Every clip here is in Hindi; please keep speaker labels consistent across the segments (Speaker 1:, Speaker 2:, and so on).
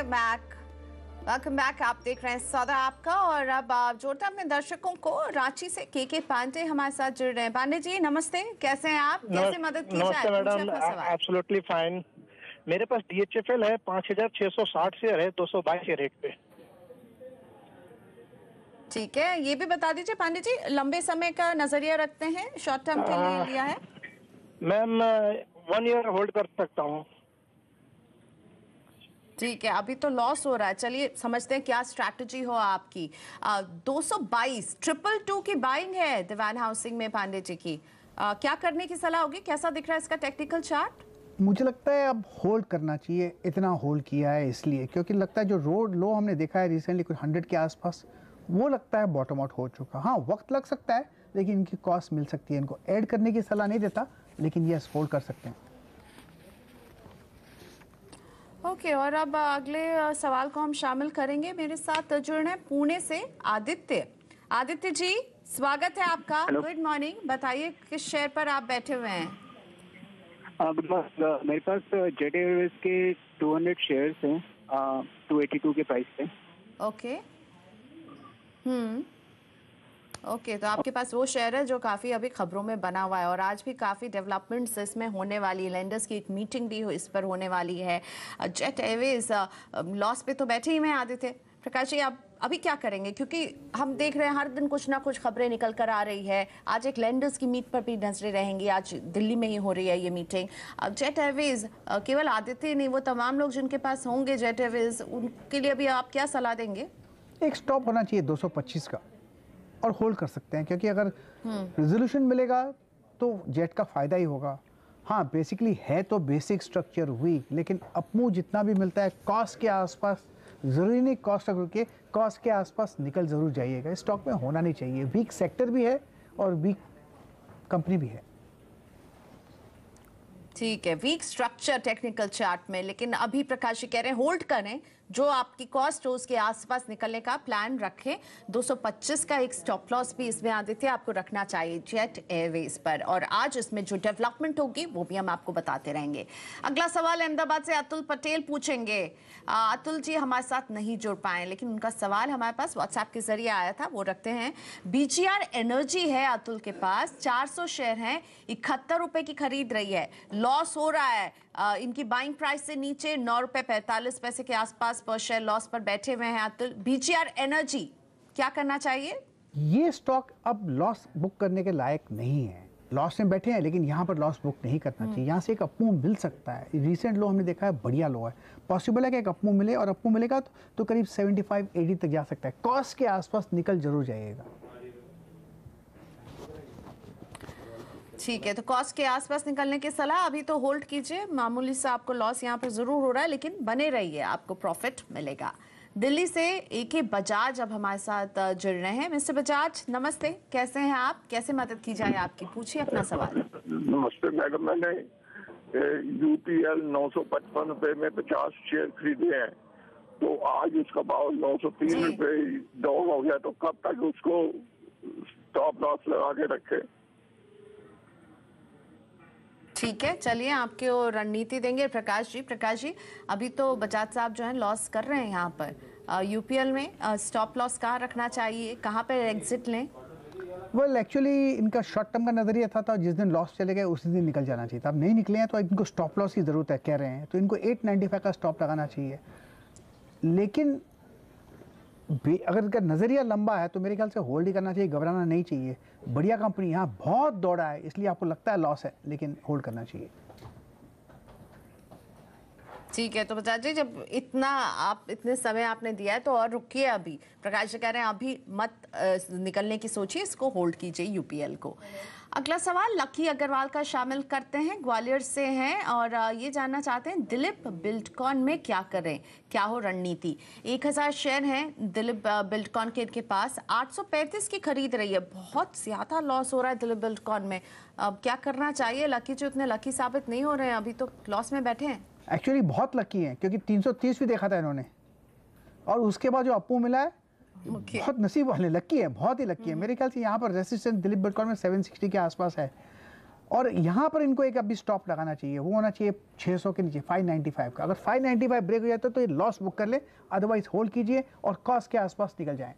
Speaker 1: Welcome back. आप देख रहे हैं सौदा आपका, और अब आप जोड़ते हैं अपने दर्शकों को। रांची से के पांडे हमारे साथ जुड़ रहे हैं। पांडे जी नमस्ते, कैसे हैं आप? कैसे मदद की जाए?
Speaker 2: नमस्ते मैडम, एब्सोल्युटली फाइन। मेरे पास DHFL है, 5660 शेयर है 222 के रेट पे।
Speaker 1: ठीक है, ये भी बता दीजिए पांडे जी, लंबे समय का नजरिया रखते हैं, शॉर्ट टर्म के लिए लिया है?
Speaker 2: मैम 1 ईयर होल्ड कर सकता हूँ।
Speaker 1: ठीक है, अभी तो लॉस हो रहा है। चलिए समझते हैं क्या स्ट्रैटेजी हो आपकी। 222 222 की बाइंग है दीवान हाउसिंग में पांडे जी की। क्या करने की सलाह होगी? कैसा दिख रहा है इसका टेक्निकल चार्ट?
Speaker 3: मुझे लगता है अब होल्ड करना चाहिए। इतना होल्ड किया है इसलिए क्योंकि लगता है जो रोड लो हमने देखा है रिसेंटली कुछ 100 के आसपास, वो लगता है बॉटम आउट हो चुका। हाँ, वक्त लग सकता है लेकिन इनकी कॉस्ट मिल सकती है। इनको ऐड करने की सलाह नहीं देता, लेकिन यस होल्ड कर सकते हैं।
Speaker 1: ओके, और अब अगले सवाल को हम शामिल करेंगे। मेरे साथ जुड़े हैं पुणे से आदित्य। आदित्य जी स्वागत है आपका। Good morning. बताइए किस शेयर पर आप बैठे हुए हैं?
Speaker 4: मेरे पास जेट एयरवेज के 200 शेयर्स हैं 282 के प्राइस पे।
Speaker 1: ओके ओके, तो आपके पास वो शेयर है जो काफ़ी अभी खबरों में बना हुआ है, और आज भी काफ़ी डेवलपमेंट्स इसमें होने वाली है। लेंडर्स की एक मीटिंग भी इस पर होने वाली है। जेट एयरवेज लॉस पे तो बैठे ही में आदित्य। प्रकाश जी आप अभी क्या करेंगे? क्योंकि हम देख रहे हैं हर दिन कुछ ना कुछ खबरें निकल कर आ रही है। आज एक लेंडर्स की मीट पर भी नजरें रहेंगी, आज दिल्ली में ही हो रही है ये मीटिंग। जेट एयरवेज केवल आदित्य नहीं, वो तमाम लोग जिनके पास होंगे जेट एयरवेज, उनके लिए भी आप क्या सलाह देंगे?
Speaker 3: एक स्टॉप होना चाहिए 225 का, और होल्ड कर सकते हैं क्योंकि अगर रिजोल्यूशन मिलेगा तो जेट का फायदा ही होगा। हाँ, बेसिकली है तो बेसिक स्ट्रक्चर वीक, लेकिन अपमूव जितना भी मिलता है कॉस्ट के आसपास, जरूरी नहीं कॉस्ट के कॉस्ट के आसपास निकल जरूर जाइएगा। स्टॉक में होना नहीं चाहिए। वीक सेक्टर भी है और वीक कंपनी भी है।
Speaker 1: ठीक है, वीक स्ट्रक्चर टेक्निकल चार्ट में, लेकिन अभी प्रकाश जी कह रहे हैं होल्ड करें, जो आपकी कॉस्ट हो उसके आसपास निकलने का प्लान रखें। 225 का एक स्टॉप लॉस भी इसमें आदित्य आपको रखना चाहिए जेट एयरवेज पर, और आज इसमें जो डेवलपमेंट होगी वो भी हम आपको बताते रहेंगे। अगला सवाल अहमदाबाद से अतुल पटेल पूछेंगे। अतुल जी हमारे साथ नहीं जुड़ पाए, लेकिन उनका सवाल हमारे पास व्हाट्सएप के जरिए आया था, वो रखते हैं। BGR एनर्जी है अतुल के पास, 400 शेयर हैं, 71 रुपए की खरीद रही है, लॉस हो रहा है। इनकी बाइंग प्राइस से नीचे 9 रुपए 45 पैसे के आसपास पर शेयर लॉस पर बैठे हुए हैं अतुल। BGR एनर्जी क्या करना चाहिए?
Speaker 3: ये स्टॉक अब लॉस बुक करने के लायक नहीं है। लॉस में बैठे हैं लेकिन यहाँ पर लॉस बुक नहीं करना चाहिए। यहाँ से एक अपमूव मिल सकता है। रिसेंट लो हमने देखा है बढ़िया लो है, पॉसिबल है कि एक अपमूव मिले, और अपमूव मिलेगा तो करीब 75-80 तक जा सकता है। कॉस्ट के आसपास निकल जरूर जाइएगा।
Speaker 1: ठीक है, तो कॉस्ट के आसपास निकलने की सलाह। अभी तो होल्ड कीजिए, मामूली सा आपको लॉस यहाँ पर जरूर हो रहा है, लेकिन बने रहिए, आपको प्रॉफिट मिलेगा। दिल्ली से AK बजाज अब हमारे साथ जुड़ रहे हैं। मिस्टर बजाज नमस्ते, कैसे हैं आप? कैसे मदद की जाए आपकी? पूछिए अपना सवाल।
Speaker 5: नमस्ते मैडम, मैंने UPL 955 रुपए में 50 शेयर खरीदे हैं, तो आज उसका भाव 903 रुपए डाउन हो गया, तो कब तक उसको स्टॉप लॉस लगा के रखे?
Speaker 1: ठीक है, चलिए आपके वो रणनीति देंगे प्रकाश जी। प्रकाश जी अभी तो बजाज साहब जो है लॉस कर रहे हैं यहाँ पर। UPL में स्टॉप लॉस कहाँ रखना चाहिए, कहाँ पर एग्जिट लें?
Speaker 3: वेल एक्चुअली इनका शॉर्ट टर्म का नजरिया था, जिस दिन लॉस चले गए उसी दिन निकल जाना चाहिए था। अब नहीं निकले हैं तो इनको स्टॉप लॉस की जरूरत है कह रहे हैं, तो इनको 895 का स्टॉप लगाना चाहिए। लेकिन अगर इनका नजरिया लंबा है तो मेरे ख्याल से होल्ड ही करना चाहिए, घबराना नहीं चाहिए। बढ़िया कंपनी, यहाँ बहुत दौड़ा है इसलिए आपको लगता है लॉस है, लेकिन होल्ड करना चाहिए।
Speaker 1: ठीक है, तो बजाज जी जब इतने समय आपने दिया है तो और रुकिए। अभी प्रकाश जी कह रहे हैं अभी मत निकलने की सोचिए, इसको होल्ड कीजिए UPL को। अगला सवाल लकी अग्रवाल का शामिल करते हैं, ग्वालियर से हैं, और ये जानना चाहते हैं दिलीप बिल्डकॉन में क्या करें, क्या हो रणनीति। 1000 शेयर हैं दिलीप बिल्डकॉन के इनके पास, 835 की खरीद रही है। बहुत ज्यादा लॉस हो रहा है दिलीप बिल्डकॉन में, अब क्या करना चाहिए? लकी जो इतने लकी साबित नहीं हो रहे हैं, अभी तो लॉस में बैठे हैं।
Speaker 3: एक्चुअली बहुत लकी हैं क्योंकि 330 भी देखा था इन्होंने, और उसके बाद जो अपू मिला है बहुत नसीब वाले, लकी है, बहुत ही लकी है। मेरे ख्याल से यहाँ पर रेसिस्टेंस दिलीप बिल्डकॉन में 760 के आसपास है। और यहाँ पर इनको एक अभी स्टॉप लगाना चाहिए, वो होना चाहिए 600 के नीचे 595 का। अगर 595 ब्रेक हो जाता है तो ये लॉस बुक कर ले, अदरवाइज होल्ड कीजिए और कॉस्ट के आसपास निकल जाएं।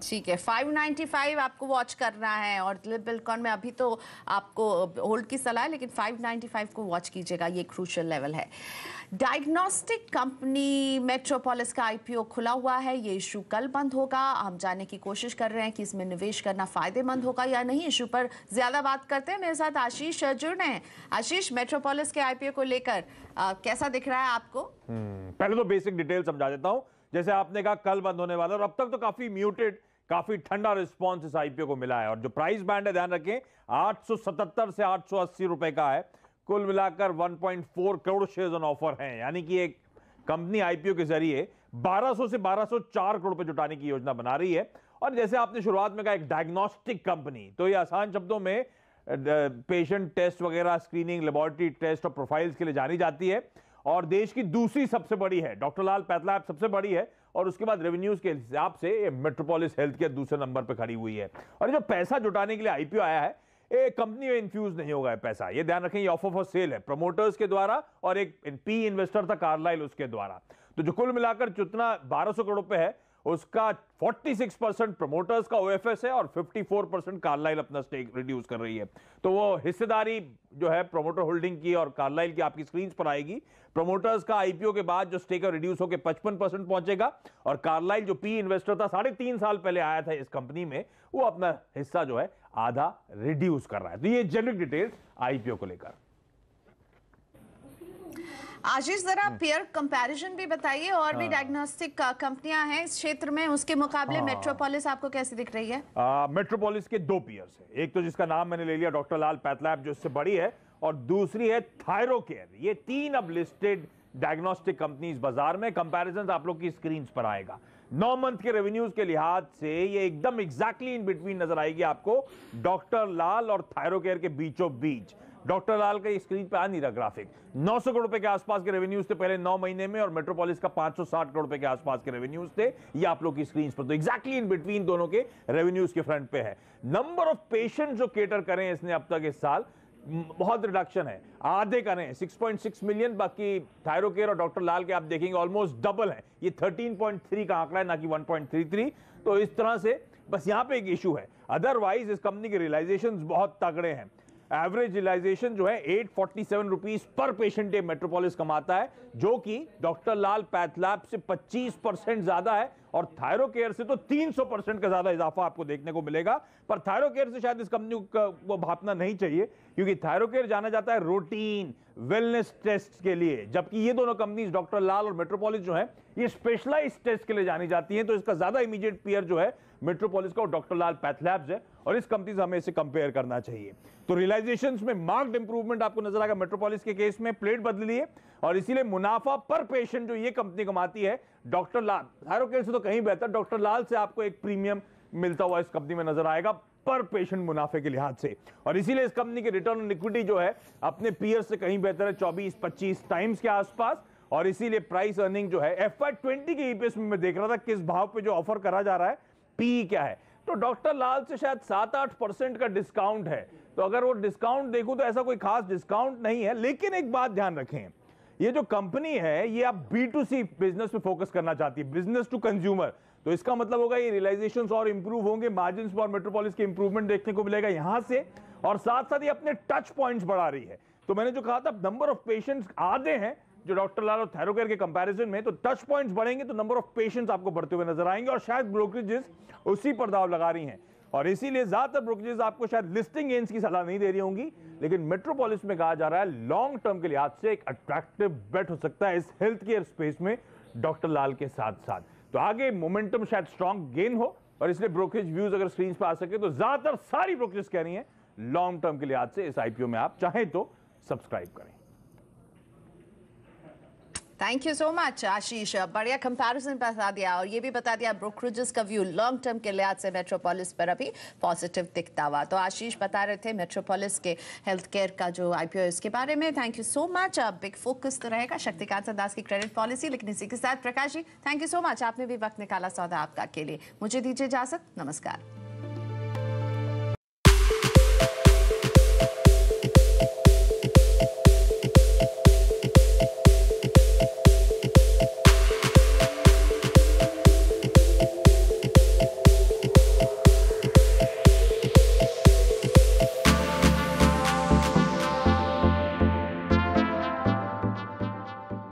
Speaker 1: ठीक है, 595 आपको वॉच करना है और बिल्कुल में अभी तो आपको होल्ड की सलाह है, लेकिन 595 को वॉच कीजिएगा, ये क्रूशियल लेवल है। डायग्नोस्टिक कंपनी मेट्रोपोलिस का आईपीओ खुला हुआ है, ये इशू कल बंद होगा। हम जानने की कोशिश कर रहे हैं कि इसमें निवेश करना फायदेमंद होगा या नहीं। इशू पर ज्यादा बात करते हैं, मेरे साथ आशीष जुड़ रहे हैं। आशीष, मेट्रोपोलिस के आईपीओ को लेकर कैसा दिख रहा है आपको?
Speaker 6: पहले तो बेसिक डिटेल समझा देता हूं। जैसे आपने कहा कल बंद होने वाला, और अब तक तो काफी म्यूटेड, काफी ठंडा रिस्पांस इस आईपीओ को मिला है। और जो प्राइस बैंड है, ध्यान रखें, 877 से 880 रुपए का है। कुल मिलाकर 1.4 करोड़ शेयर्स ऑन ऑफर हैं, यानी कि एक कंपनी आईपीओ के जरिए 1200 से 1204 करोड़ रुपए जुटाने की योजना बना रही है। और जैसे आपने शुरुआत में कहा, एक डायग्नोस्टिक कंपनी, तो ये आसान शब्दों में पेशेंट टेस्ट वगैरह, स्क्रीनिंग, लेबोरेटरी टेस्ट और प्रोफाइल्स के लिए जानी जाती है। और देश की दूसरी सबसे बड़ी है, डॉक्टर लाल पैथलैब सबसे बड़ी है, और उसके बाद रेवेन्यूज के हिसाब से ये मेट्रोपोलिस हेल्थ केयर दूसरे नंबर पर खड़ी हुई है। और ये जो पैसा जुटाने के लिए आईपीओ आया है, ये कंपनी में इन्फ्यूज नहीं होगा पैसा, ये ध्यान रखें। ये ऑफर फॉर सेल है प्रमोटर्स के द्वारा, और एक पी इन्वेस्टर था कार्लाइल, उसके द्वारा। तो जो कुल मिलाकर जितना 1200 करोड़ रुपए है, उसका 46% प्रमोटर्स का ओएफएस है और 54% कार्लाइल अपना स्टेक रिड्यूस कर रही है। तो वो हिस्सेदारी जो है प्रमोटर होल्डिंग की और कार्लाइल की आपकी स्क्रीन पर आएगी। प्रमोटर्स का आईपीओ के बाद जो स्टेक रिड्यूस होकर 55% पहुंचेगा, और कार्लाइल जो पी इन्वेस्टर था, 3.5 साल पहले आया था इस कंपनी में, वो अपना हिस्सा जो है आधा रिड्यूस कर रहा है। तो ये जेनरिक डिटेल्स आईपीओ को लेकर।
Speaker 1: आशीष, जरा पेयर कंपैरिजन भी बताइए, और भी डायग्नोस्टिक कंपनियां हैं इस क्षेत्र में, उसके मुकाबले मेट्रोपोलिस आपको कैसी दिख रही है?
Speaker 6: मेट्रोपोलिस के दो पीयर्स है, एक तो जिसका नाम मैंने ले लिया डॉक्टर लाल पैथलैब, जो इससे बड़ी है, और दूसरी है थायरोकेयर। ये 3 अब लिस्टेड डायग्नोस्टिक कंपनीज बाजार में। कंपैरिजन आप लोग की स्क्रीन पर आएगा। 9 मंथ के रेवेन्यूज के लिहाज से ये एकदम एग्जैक्टली इन बिटवीन नजर आएगी आपको, डॉक्टर लाल और थायरोकेयर के बीचों बीच। डॉक्टर लाल का स्क्रीन पे आ नहीं रहा ग्राफिक, 900 करोड़ रुपए के आसपास के रेवेन्यूज थे पहले 9 महीने में, और मेट्रोपोलिस का 560 करोड़ रुपए के आसपास के रेवेन्यूज थे। ये आप लोग की स्क्रीन पर, तो एग्जैक्टली इन बिटवीन दोनों के रेवेन्यूज के फ्रंट पे है। नंबर ऑफ पेशेंट जो केटर करें इसने अब तक इस साल, बहुत रिडक्शन है, आधे करें 6.6 मिलियन। बाकी थायरोकेयर और डॉक्टर लाल के आप देखेंगे ऑलमोस्ट डबल है, ये 13.3 का आंकड़ा है, ना कि 1.33। तो इस तरह से बस यहां पे एक इशू है, अदरवाइज इस कंपनी के रियलाइजेशन बहुत तगड़े हैं। एवरेज रियलाइजेशन जो है 847 rupees per patient day metropolis कमाता है, जो कि डॉक्टर लाल पैथलैब से 25% ज्यादा है, और थायरोकेयर से तो 300% का ज्यादा इजाफा आपको देखने को मिलेगा। पर थायरोकेयर से शायद इस कंपनी को भापना नहीं चाहिए, क्योंकि थायरोकेयर जाना जाता है रूटीन वेलनेस टेस्ट के लिए, जबकि ये दोनों कंपनीज डॉक्टर लाल और मेट्रोपोलिस जो है, ये स्पेशलाइज्ड टेस्ट के लिए जानी जाती हैं। तो इसका ज्यादा इमीडिएट पीयर जो है मेट्रोपोलिस का और डॉक्टर लाल पैथलैब्स है, और इस कंपनी से हमें इसे कंपेयर करना चाहिए। तो रियलाइजेशंस में मार्क्ड इंप्रूवमेंट आपको नजर आएगा मेट्रोपोलिस के केस में, प्लेट बदली है, और इसीलिए मुनाफा पर पेशेंट जो ये कंपनी कमाती है डॉक्टर लाल, थायरोकेयर से तो कहीं बेहतर, डॉक्टर लाल से आपको एक प्रीमियम मिलता हुआ इस कंपनी में नजर आएगा पर पेशेंट मुनाफे के लिहाज से। और इसीलिए इस कंपनी के रिटर्न ऑन इक्विटी जो है अपने पीयर से कहीं बेहतर है, 24-25 टाइम्स के आसपास। और इसीलिए प्राइस अर्निंग जो है FY20 के ईपीएस में मैं देख रहा था किस भाव पे जो ऑफर करा जा रहा है, पी क्या है, तो डॉक्टर लाल से शायद 7-8% का डिस्काउंट है। तो अगर वो डिस्काउंट देखूं तो ऐसा कोई खास डिस्काउंट नहीं है। लेकिन एक बात ध्यान रखें, ये जो कंपनी है ये आप B2C बिजनेस पे फोकस करना चाहती है, बिजनेस टू कंज्यूमर। तो इसका मतलब होगा ये रियलाइजेशंस और इंप्रूव होंगे, मार्जिन्स पर मेट्रोपोलिस के इंप्रूवमेंट देखने को मिलेगा यहां से, और साथ साथ ये अपने टच पॉइंट्स बढ़ा रही है। तो मैंने जो कहा था नंबर ऑफ पेशेंट्स आधे हैं जो डॉक्टर लाल और थायरोकेयर के कंपैरिजन में, तो टच पॉइंट्स बढ़ेंगे तो नंबर ऑफ पेशेंट्स आपको बढ़ते हुए नजर आएंगे, और शायद ब्रोकरेजेस उसी पर दाव लगा रही हैं। और इसीलिए ज्यादातर ब्रोकरेजेस आपको शायद लिस्टिंग गेन्स की सलाह नहीं दे रही होंगी, लेकिन मेट्रोपोलिस में कहा जा रहा है लॉन्ग टर्म के लिहाज से एक अट्रैक्टिव बेट हो सकता है इस हेल्थ केयर स्पेस में डॉक्टर लाल के साथ साथ। तो आगे मोमेंटम शायद स्ट्रॉन्ग गेन हो, और इसलिए ब्रोकरेज व्यूज अगर स्क्रीन पर आ सके तो ज्यादातर सारी ब्रोकरेज कह रही हैं लॉन्ग टर्म के लिहाज से इस आईपीओ में आप चाहें तो सब्सक्राइब करें।
Speaker 1: थैंक यू सो मच आशीष, बढ़िया कंपैरिजन बता दिया, और ये भी बता दिया ब्रोकरेजेस का व्यू लॉन्ग टर्म के लिहाज से मेट्रोपोलिस पर अभी पॉजिटिव दिखता हुआ। तो आशीष बता रहे थे मेट्रोपोलिस के हेल्थ केयर का जो आईपीओ इसके बारे में। Thank you so much. Big focus तो रहेगा शक्तिकांत दास की क्रेडिट पॉलिसी, लेकिन इसी के साथ Prakash ji thank you so much, आपने भी वक्त निकाला सौदा आपका के लिए। मुझे दीजिए इजाजत, नमस्कार।